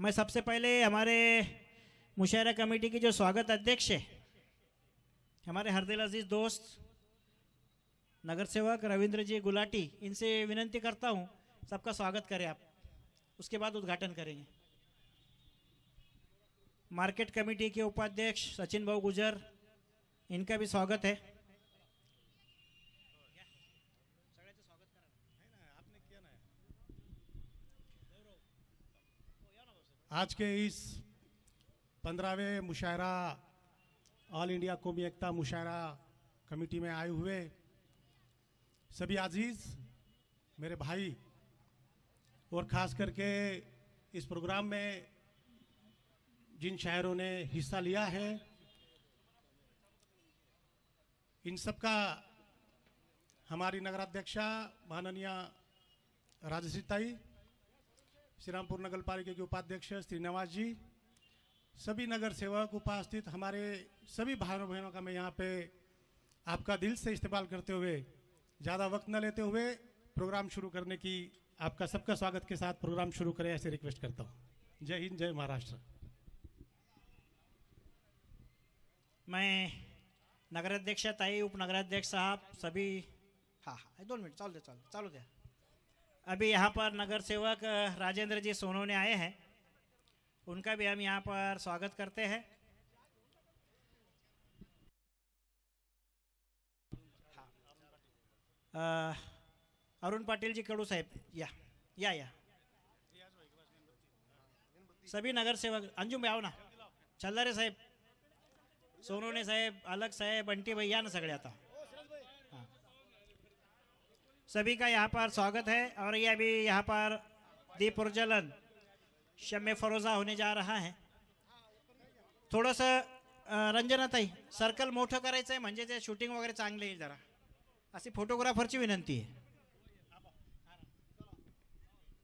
मैं सबसे पहले हमारे मुशायरा कमेटी की जो स्वागत अध्यक्ष है हमारे हरदिल अजीज दोस्त नगर सेवक रविंद्र जी गुलाटी, इनसे विनंती करता हूं सबका स्वागत करें आप, उसके बाद उद्घाटन करेंगे। मार्केट कमेटी के उपाध्यक्ष सचिन भाऊ गुजर, इनका भी स्वागत है। आज के इस 15वें मुशायरा ऑल इंडिया कौमी एकता मुशायरा कमेटी में आए हुए सभी अजीज मेरे भाई और ख़ास करके इस प्रोग्राम में जिन शायरों ने हिस्सा लिया है, इन सब का हमारी नगराध्यक्षा माननीय राजश्री ताई, श्रीरामपुर नगर पालिका के उपाध्यक्ष श्रीनिवास जी, सभी नगर सेवक उपस्थित, हमारे सभी भाइयों बहनों का मैं यहाँ पे आपका दिल से इस्तेमाल करते हुए ज़्यादा वक्त न लेते हुए प्रोग्राम शुरू करने की आपका सबका स्वागत के साथ प्रोग्राम शुरू करें ऐसे रिक्वेस्ट करता हूँ। जय हिंद, जय महाराष्ट्र। मैं नगराध्यक्ष ताई, उप नगराध्यक्ष साहब, सभी हाँ 2 मिनट चालू दे। अभी यहाँ पर नगर सेवक राजेंद्र जी सोनोने आए हैं, उनका भी हम यहाँ पर स्वागत करते हैं। अरुण पाटिल जी कडू साहेब या सभी नगर सेवक, अंजुम भाई आओ ना, चल्लारे साहेब, सोनोने साहेब, अलग साहेब, बंटी भैया ना सगळे आता, सभी का यहाँ पर स्वागत है। और ये अभी यहाँ पर दीप प्रज्वलन शम्मे फरोजा होने जा रहा है। थोडंसं रंजनाताई सर्कल मोठं करायचं आहे म्हणजे ते शूटिंग वगैरे चांगले येईल, जरा अशी फोटोग्राफरची विनंती आहे।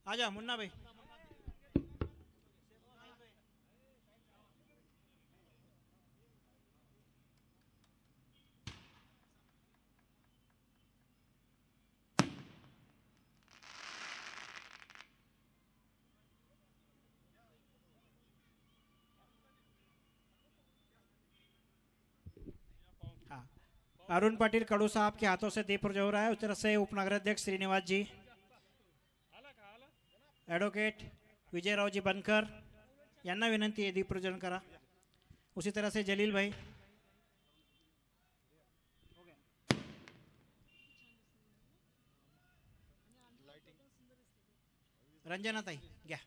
आजा मुन्ना भाई। अरुण पाटिल कडू साहब के हाथों से दीप प्रज्वल हो रहा है। उस तरह से उपनगराध्यक्ष श्रीनिवास जी, एडवोकेट विजयराव जी बनकर, यांना विनंती है दीप प्रज्वलन करा। उसी तरह से जलील भाई, रंजना ताई घ्या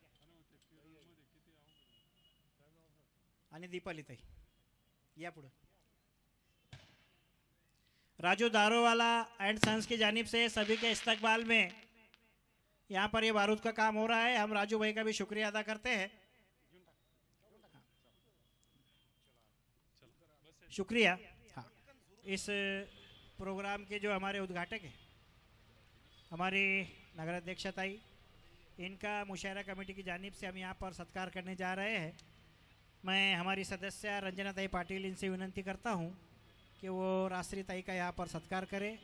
आणि दीपाली ताई या पुढे। राजू दारोवाला एंड सन्स की जानिब से सभी के इस्तकबाल में यहाँ पर ये बारूद का काम हो रहा है। हम राजू भाई का भी शुक्रिया अदा करते हैं, शुक्रिया। हाँ, इस प्रोग्राम के जो हमारे उद्घाटक हैं हमारी नगराध्यक्ष ताई, इनका मुशायरा कमेटी की जानिब से हम यहाँ पर सत्कार करने जा रहे हैं। मैं हमारी सदस्य रंजना ताई पाटिल, इनसे विनंती करता हूँ कि वो राष्ट्रीय ताई का यहाँ पर सत्कार करें।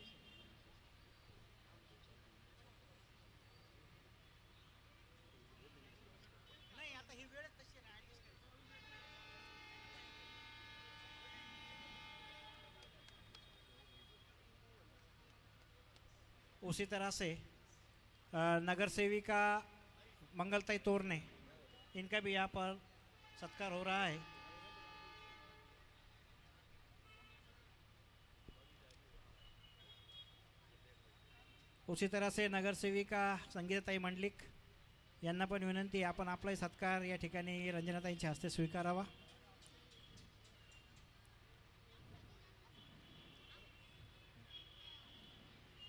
उसी तरह से नगर सेविका मंगलताई तोरने, इनका भी यहाँ पर सत्कार हो रहा है। उसी तरह से नगर सेविका संगीताताई मंडलिक, यांना पण विनंती, आपण आपलाही सत्कार या ठिकाणी रंजनाताईंच्या हस्ते स्वीकारावा।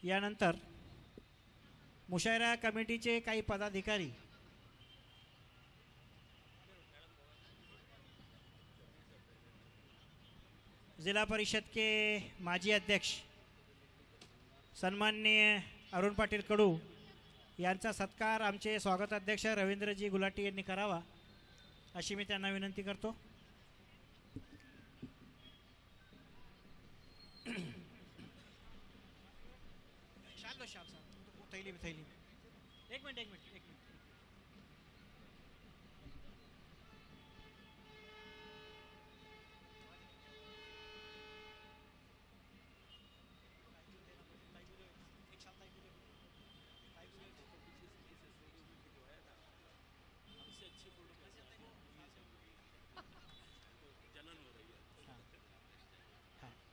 यानंतर मुशायरा कमिटीचे काही पदाधिकारी जिला परिषद के माजी अध्यक्ष सन्माननीय अरुण पाटिल कडू यांचा सत्कार आमचे स्वागत अध्यक्ष रवींद्रजी गुलाटी यांनी करावा, अशी मी त्यांना विनंती करतो। एक मिनिट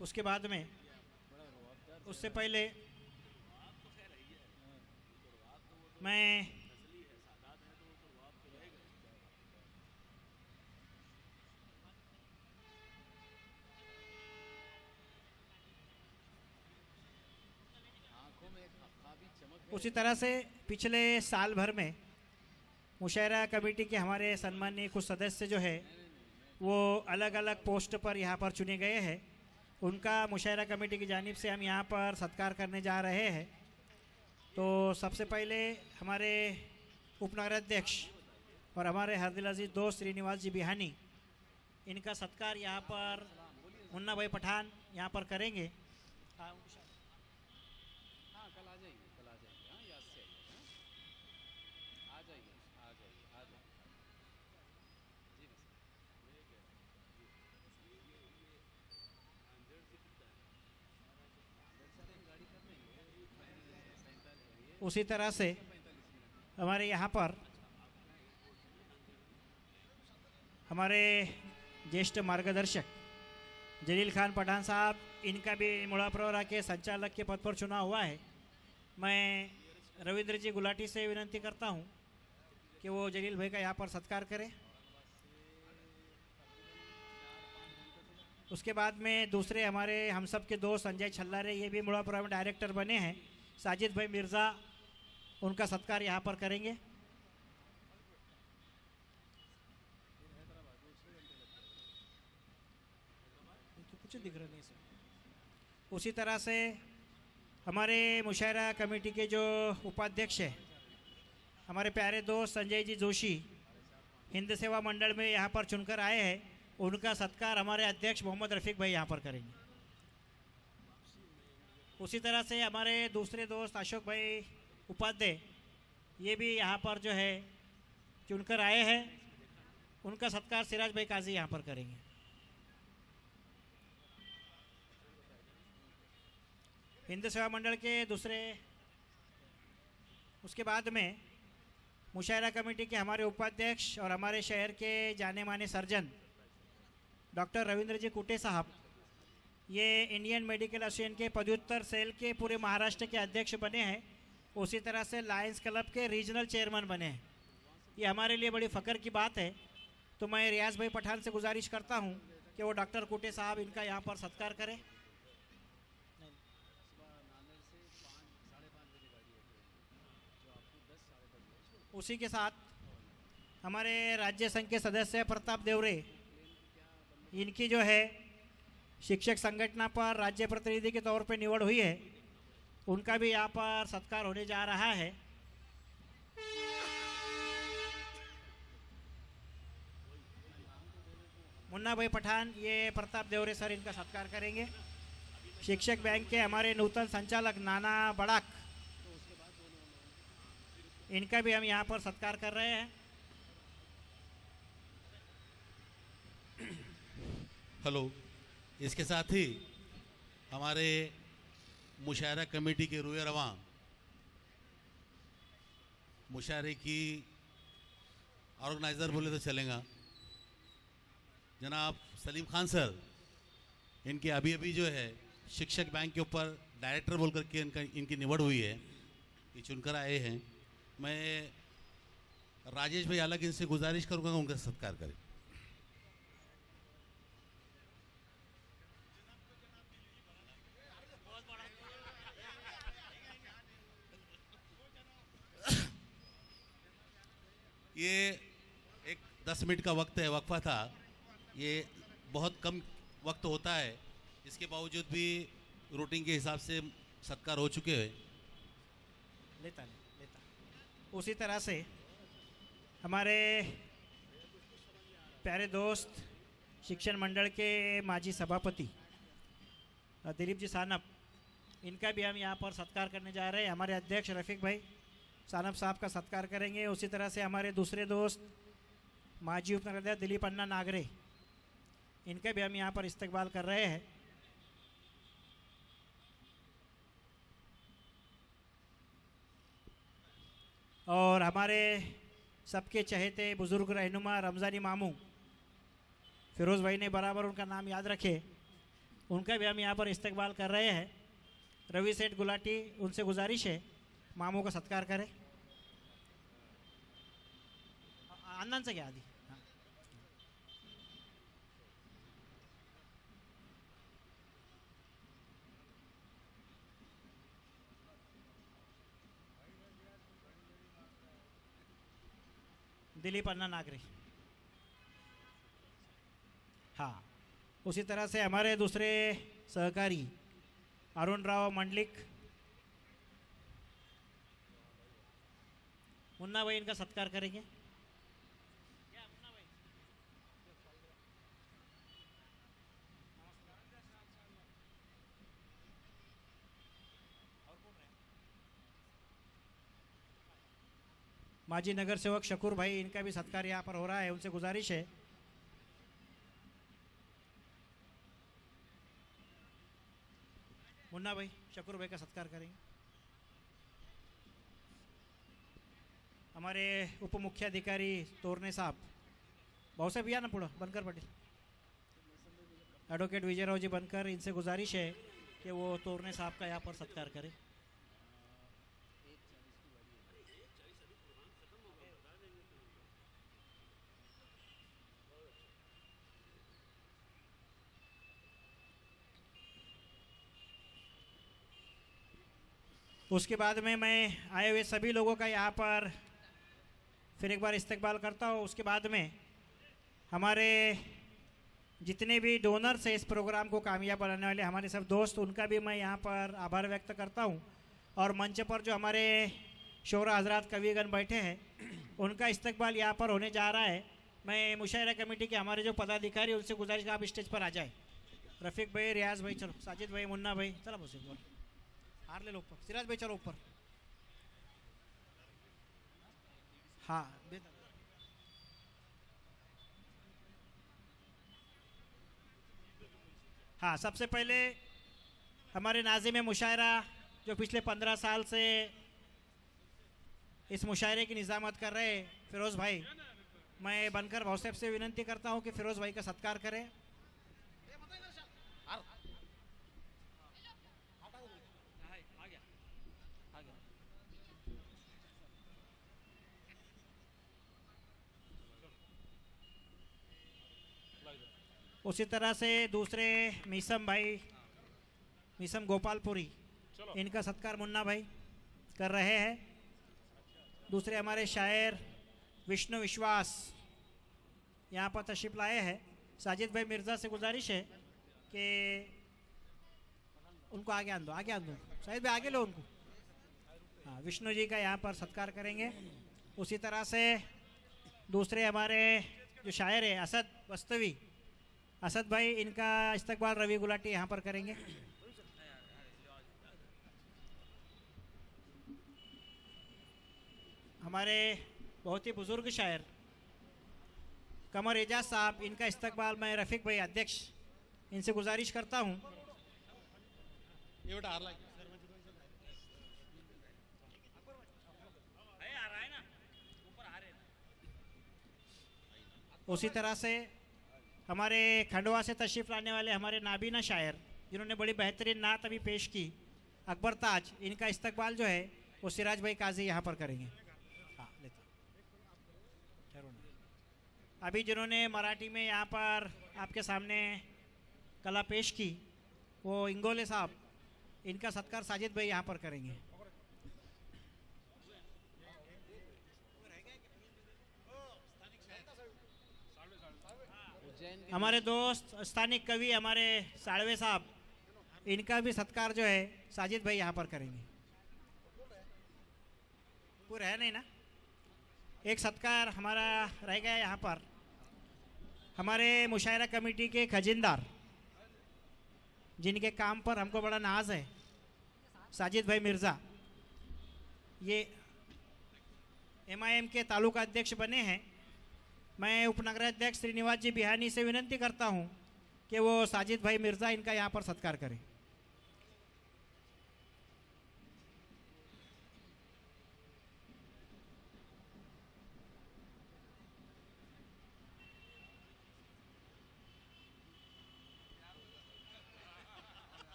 उसके बाद में उससे पहले मैं उसी तरह से पिछले साल भर में मुशायरा कमेटी के हमारे सम्मानीय कुछ सदस्य जो है वो अलग अलग पोस्ट पर यहाँ पर चुने गए हैं। उनका मुशायरा कमेटी की जानिब से हम यहाँ पर सत्कार करने जा रहे हैं। तो सबसे पहले हमारे उपनगराध्यक्ष और हमारे हरदिल अजीज दोस्त श्रीनिवास जी बिहानी, इनका सत्कार यहाँ पर मुन्ना भाई पठान यहाँ पर करेंगे। उसी तरह से हमारे यहाँ पर हमारे ज्येष्ठ मार्गदर्शक जलील खान पठान साहब, इनका भी मुड़ाप्रवरा के संचालक के पद पर चुना हुआ है। मैं रविंद्र जी गुलाटी से विनती करता हूँ कि वो जलील भाई का यहाँ पर सत्कार करें। उसके बाद में दूसरे हमारे हम सब के दोस्त संजय छल्लारे, ये भी मुड़ापुरा में डायरेक्टर बने हैं। साजिद भाई मिर्ज़ा, उनका सत्कार यहाँ पर करेंगे। तो कुछ दिख रहा नहीं इसमें। उसी तरह से हमारे मुशायरा कमेटी के जो उपाध्यक्ष हैं, हमारे प्यारे दोस्त संजय जी जोशी, हिंद सेवा मंडल में यहाँ पर चुनकर आए हैं। उनका सत्कार हमारे अध्यक्ष मोहम्मद रफ़ीक भाई यहाँ पर करेंगे। उसी तरह से हमारे दूसरे दोस्त अशोक भाई उपाध्याय, ये भी यहाँ पर जो है चुनकर आए हैं। उनका सत्कार सिराज भाई काजी यहाँ पर करेंगे। हिंद सेवा मंडल के दूसरे, उसके बाद में मुशायरा कमेटी के हमारे उपाध्यक्ष और हमारे शहर के जाने माने सर्जन डॉक्टर रविंद्र जी कुटे साहब, ये इंडियन मेडिकल एसोसिएशन के पदव्युत्तर सेल के पूरे महाराष्ट्र के अध्यक्ष बने हैं। उसी तरह से लायंस क्लब के रीजनल चेयरमैन बने हैं। ये हमारे लिए बड़ी फ़ख्र की बात है। तो मैं रियाज भाई पठान से गुजारिश करता हूँ कि वो डॉक्टर कुटे साहब इनका यहाँ पर सत्कार करें। उसी के साथ हमारे राज्य संघ के सदस्य प्रताप देवरे, इनकी जो है शिक्षक संगठन पर राज्य प्रतिनिधि के तौर पे निवड़ हुई है, उनका भी यहाँ पर सत्कार होने जा रहा है। मुन्ना भाई पठान, ये प्रताप देवरे सर इनका सत्कार करेंगे। शिक्षक बैंक के हमारे नूतन संचालक नाना बड़ाक, इनका भी हम यहाँ पर सत्कार कर रहे हैं। हेलो। इसके साथ ही हमारे मुशायरा कमेटी के रुए रवां मुशायरे की ऑर्गेनाइज़र बोले तो चलेगा, जनाब सलीम खान सर, इनके अभी अभी जो है शिक्षक बैंक के ऊपर डायरेक्टर बोल करके इनकी निवड़ हुई है, ये चुनकर आए हैं। मैं राजेश भाई अलग इनसे गुजारिश करूँगा उनका सत्कार करें। ये एक 10 मिनट का वक्त है, वक्फा था। ये बहुत कम वक्त होता है, इसके बावजूद भी रूटीन के हिसाब से सत्कार हो चुके हैं। लेता। उसी तरह से हमारे प्यारे दोस्त शिक्षण मंडल के माजी सभापति दिलीप जी सानप, इनका भी हम यहाँ पर सत्कार करने जा रहे हैं। हमारे अध्यक्ष रफ़ीक भाई सानप साहब का सत्कार करेंगे। उसी तरह से हमारे दूसरे दोस्त माजी उपनगराध्यक्ष दिलीप अन्ना नागरे, इनका भी हम यहाँ पर इस्तकबाल कर रहे हैं। और हमारे सबके चहेते बुज़ुर्ग रहनुमा रमज़ानी मामू फिरोज़ भाई ने बराबर उनका नाम याद रखे, उनका भी हम यहाँ पर इस्तकबाल कर रहे हैं। रवि सेठ गुलाटी, उनसे गुजारिश है मामू का सत्कार करें। आनंद से क्या आदि दिलीप अन्ना नागरी। हाँ, उसी तरह से हमारे दूसरे सहकारी अरुण राव मंडलिक, मुन्ना भाई इनका सत्कार करेंगे। माजी नगर सेवक शकूर भाई, इनका भी सत्कार यहाँ पर हो रहा है, उनसे गुजारिश है। मुन्ना भाई शकूर भाई का सत्कार करेंगे। हमारे उप मुख्याधिकारी तोरने साहब, बहुत से भी ना पुढं बनकर पटेल, एडवोकेट विजयराव जी बनकर, इनसे गुजारिश है कि वो तोरने साहब का यहाँ पर सत्कार करें। उसके बाद में मैं आए हुए सभी लोगों का यहाँ पर फिर एक बार इस्तकबाल करता हूँ। उसके बाद में हमारे जितने भी डोनर्स हैं इस प्रोग्राम को कामयाब बनाने वाले, हमारे सब दोस्त, उनका भी मैं यहाँ पर आभार व्यक्त करता हूँ। और मंच पर जो हमारे शोरा हजरात कविगण बैठे हैं, उनका इस्तकबाल यहाँ पर होने जा रहा है। मैं मुशायरा कमेटी के हमारे जो पदाधिकारी, उनसे गुजारिश का आप स्टेज पर आ जाए। रफ़ीक भाई, रियाज भाई, चलो, साजिद भाई, मुन्ना भाई, चलो बस हार ले लो ऊपर, सिराज भाई चलो ऊपर। हाँ, हाँ, सबसे पहले हमारे नाज़िम मुशायरा जो पिछले 15 साल से इस मुशायरे की निज़ामत कर रहे हैं, फिरोज़ भाई, मैं बनकर भाव साहब से विनंती करता हूं कि फिरोज़ भाई का सत्कार करें। उसी तरह से दूसरे मीसम भाई, मीसम गोपालपुरी, इनका सत्कार मुन्ना भाई कर रहे हैं। दूसरे हमारे शायर विष्णु विश्वास यहाँ पर तशरीफ लाए हैं। साजिद भाई मिर्ज़ा से गुजारिश है कि उनको आगे आन दो, आगे आन दो, साजिद भाई आगे लो उनको। हाँ, विष्णु जी का यहाँ पर सत्कार करेंगे। उसी तरह से दूसरे हमारे जो शायर है असद बस्तवी, असद भाई, इनका इस्तकबाल रवि गुलाटी यहाँ पर करेंगे। हमारे बहुत ही बुजुर्ग शायर कमर एजाज साहब, इनका इस्तकबाल मैं रफ़ीक भाई अध्यक्ष, इनसे गुजारिश करता हूँ। उसी तरह से हमारे खंडवा से तशरीफ़ लाने वाले हमारे नाबीना शायर, जिन्होंने बड़ी बेहतरीन नात अभी पेश की, अकबर ताज, इनका इस्तकबाल जो है वो सिराज भाई काजी यहाँ पर करेंगे। हाँ, लेता अभी जिन्होंने मराठी में यहाँ पर आपके सामने कला पेश की, वो इंगोले साहब, इनका सत्कार साजिद भाई यहाँ पर करेंगे। हमारे दोस्त स्थानिक कवि हमारे साड़वे साहब, इनका भी सत्कार जो है साजिद भाई यहाँ पर करेंगे। पूरा है नहीं ना? एक सत्कार हमारा रह गया यहाँ पर, हमारे मुशायरा कमेटी के खजिनदार, जिनके काम पर हमको बड़ा नाज है, साजिद भाई मिर्ज़ा, ये MIM के तालुका अध्यक्ष बने हैं। मैं उपनगराध्यक्ष श्रीनिवास जी बिहानी से विनंती करता हूं कि वो साजिद भाई मिर्ज़ा, इनका यहाँ पर सत्कार करें।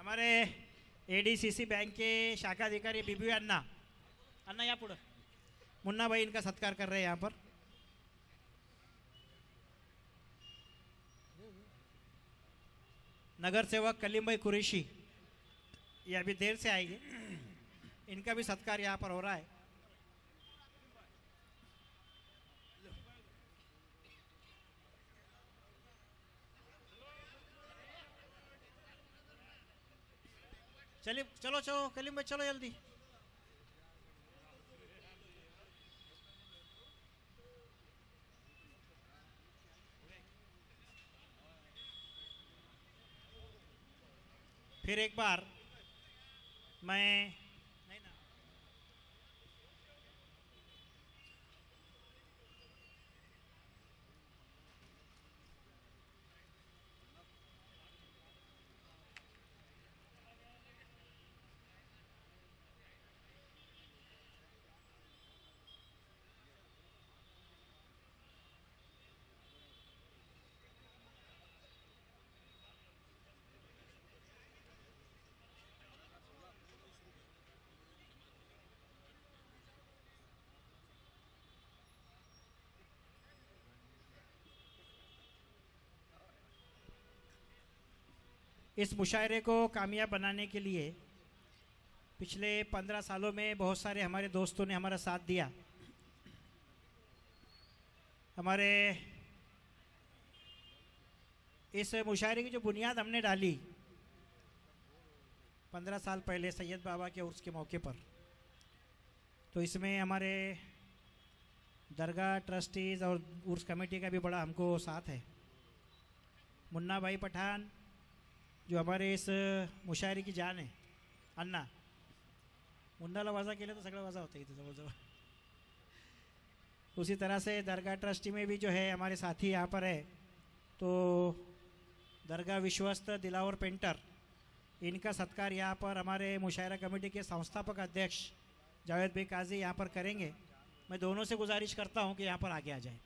हमारे एडीसीसी बैंक के शाखा अधिकारी बीबी अन्ना अन्ना या पुढं मुन्ना भाई इनका सत्कार कर रहे हैं यहाँ पर। नगर सेवक कलीम भाई कुरैशी ये अभी देर से आएंगे, इनका भी सत्कार यहाँ पर हो रहा है। चलिए चलो चलो कलीम भाई चलो जल्दी। फिर एक बार मैं नहीं ना इस मुशायरे को कामयाब बनाने के लिए पिछले 15 सालों में बहुत सारे हमारे दोस्तों ने हमारा साथ दिया। हमारे इस मुशायरे की जो बुनियाद हमने डाली 15 साल पहले सैयद बाबा के उर्स के मौके पर, तो इसमें हमारे दरगाह ट्रस्टीज़ और उर्स कमेटी का भी बड़ा हमको साथ है। मुन्ना भाई पठान जो हमारे इस मुशायरे की जान है, अन्ना मुन्नाला वजा केलं तो सगळं वजा होतं इथे जवळजवळ। उसी तरह से दरगाह ट्रस्टी में भी जो है हमारे साथी यहाँ पर है, तो दरगाह विश्वस्त दिलावर पेंटर इनका सत्कार यहाँ पर हमारे मुशायरा कमेटी के संस्थापक अध्यक्ष जावेद भाई काजी यहाँ पर करेंगे। मैं दोनों से गुजारिश करता हूँ कि यहाँ पर आगे आ जाए।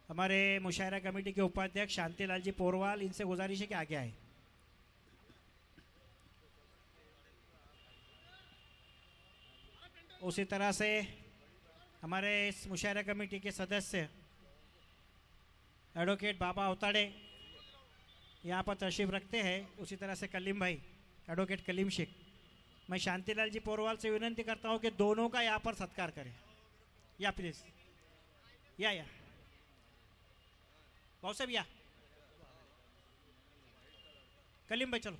हमारे मुशायरा कमेटी के उपाध्यक्ष शांतिलाल जी पोरवाल, इनसे गुजारिश है कि आगे आए। उसी तरह से हमारे इस मुशायरा कमेटी के सदस्य एडवोकेट बाबा अवताड़े यहाँ पर तशरीफ रखते हैं। उसी तरह से कलीम भाई, एडवोकेट कलीम शेख। मैं शांतिलाल जी पोरवाल से विनंती करता हूँ कि दोनों का यहाँ पर सत्कार करें। या प्लीज या भाव साहब या कलीम भाई चलो।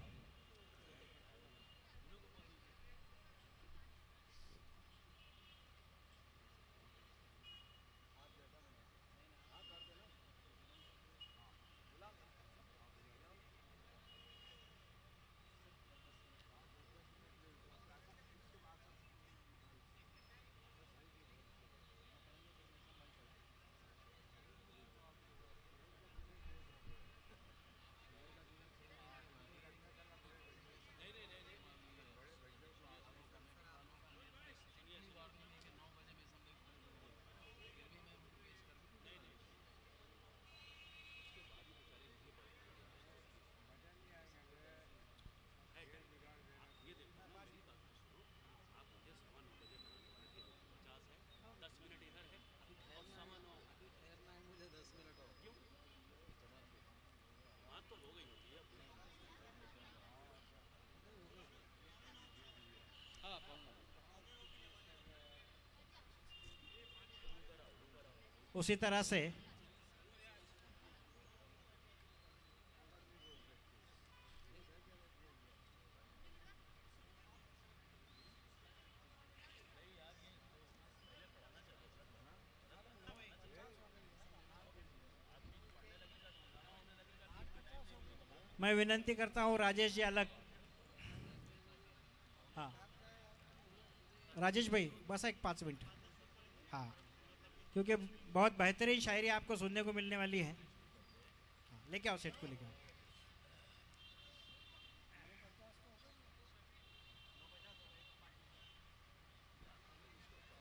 उसी तरह से मैं विनंती करता हूँ राजेश जी अलग। हाँ राजेश भाई बस एक 5 मिनट। हाँ क्योंकि बहुत बेहतरीन शायरी आपको सुनने को मिलने वाली है। लेके आओ सेट को, लेके आओ।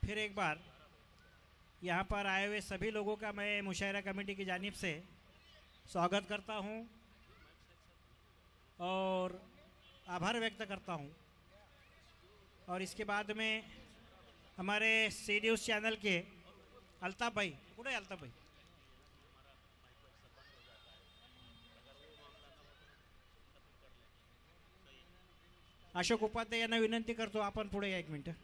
फिर एक बार यहाँ पर आए हुए सभी लोगों का मैं मुशायरा कमेटी की जानिब से स्वागत करता हूं और आभार व्यक्त करता हूं। और इसके बाद में हमारे सी न्यूज़ चैनल के अल्ताफ भाई, पुढे अल्ताफ भाई, अशोक उपाध्याय यांना विनंती करतो, आपण पुढे या एक मिनिट।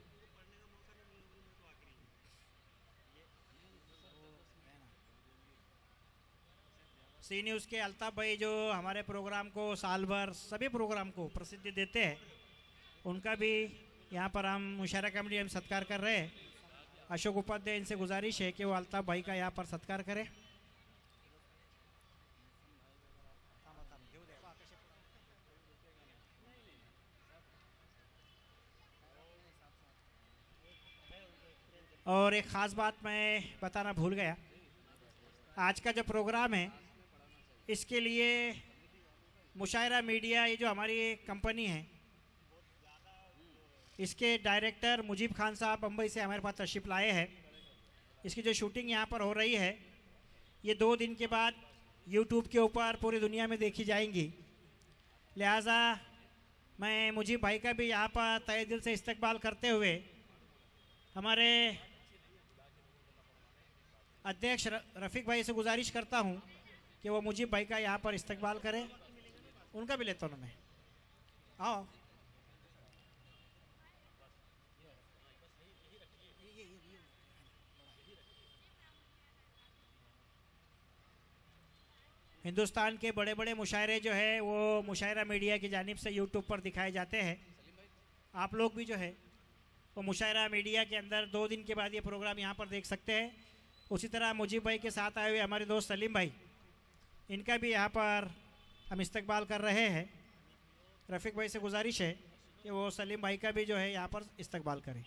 सी न्यूज़ के अल्ताफ भाई जो हमारे प्रोग्राम को साल भर सभी प्रोग्राम को प्रसिद्धि देते हैं, उनका भी यहाँ पर हम मुशायरा कमेटी हम सत्कार कर रहे हैं। अशोक उपाध्याय इनसे गुजारिश है कि वो अल्ताफ भाई का यहाँ पर सत्कार करें। और एक ख़ास बात मैं बताना भूल गया, आज का जो प्रोग्राम है इसके लिए मुशायरा मीडिया, ये जो हमारी कंपनी है, इसके डायरेक्टर मुजीब खान साहब मुंबई से हमारे पास तशरीफ़ लाए हैं। इसकी जो शूटिंग यहाँ पर हो रही है ये 2 दिन के बाद यूट्यूब के ऊपर पूरी दुनिया में देखी जाएंगी। लिहाजा मैं मुजीब भाई का भी यहाँ पर तहे दिल से इस्तकबाल करते हुए हमारे अध्यक्ष रफ़ीक भाई से गुजारिश करता हूँ कि वो मुजीब भाई का यहाँ पर इस्तकबाल करें। उनका भी लेता हूँ मैं, आओ। हिंदुस्तान के बड़े बड़े मुशायरे जो है वो मुशायरा मीडिया की जानिब से यूट्यूब पर दिखाए जाते हैं। आप लोग भी जो है वो मुशायरा मीडिया के अंदर 2 दिन के बाद ये प्रोग्राम यहाँ पर देख सकते हैं। उसी तरह मुजीब भाई के साथ आए हुए हमारे दोस्त सलीम भाई, इनका भी यहाँ पर हम इस्तकबाल कर रहे हैं। रफ़ीक भाई से गुजारिश है कि वो सलीम भाई का भी जो है यहाँ पर इस्तकबाल करें।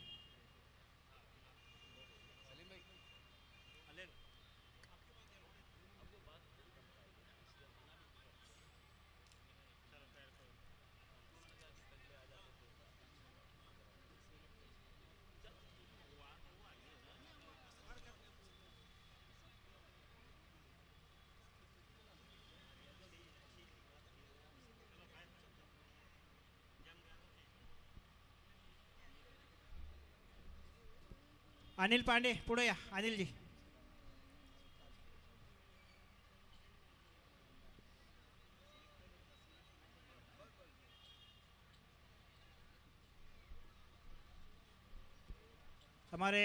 अनिल पांडे पुढे या, अनिल जी। हमारे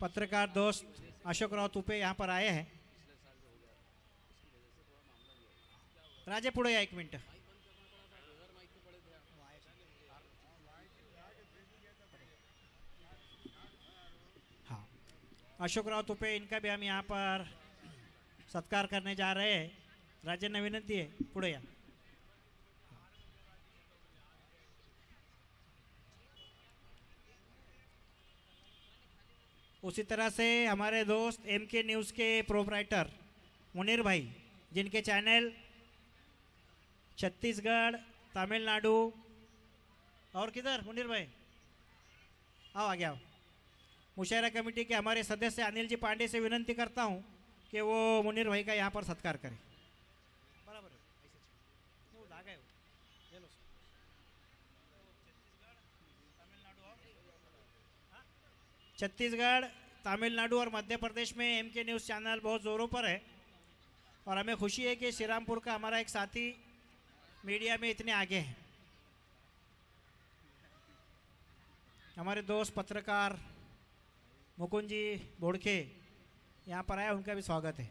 पत्रकार दोस्त अशोक राव तुपे यहाँ पर आए हैं। राजे पुढे या, 1 मिनट। अशोक राव तुपे, इनका भी हम यहाँ पर सत्कार करने जा रहे हैं। राजेंना विनंती है, पुढे या। उसी तरह से हमारे दोस्त एमके न्यूज़ के प्रोपराइटर मुनीर भाई, जिनके चैनल छत्तीसगढ़, तमिलनाडु और किधर, मुनीर भाई आओ, आ गया। मुशायरा कमेटी के हमारे सदस्य अनिल जी पांडे से विनंती करता हूं कि वो मुनीर भाई का यहाँ पर सत्कार करें। बराबर है, छत्तीसगढ़, तमिलनाडु और मध्य प्रदेश में एमके न्यूज़ चैनल बहुत ज़ोरों पर है और हमें खुशी है कि श्रीरामपुर का हमारा एक साथी मीडिया में इतने आगे हैं। हमारे दोस्त पत्रकार मुकुंद जी बोड़खे यहाँ पर आए, उनका भी स्वागत है।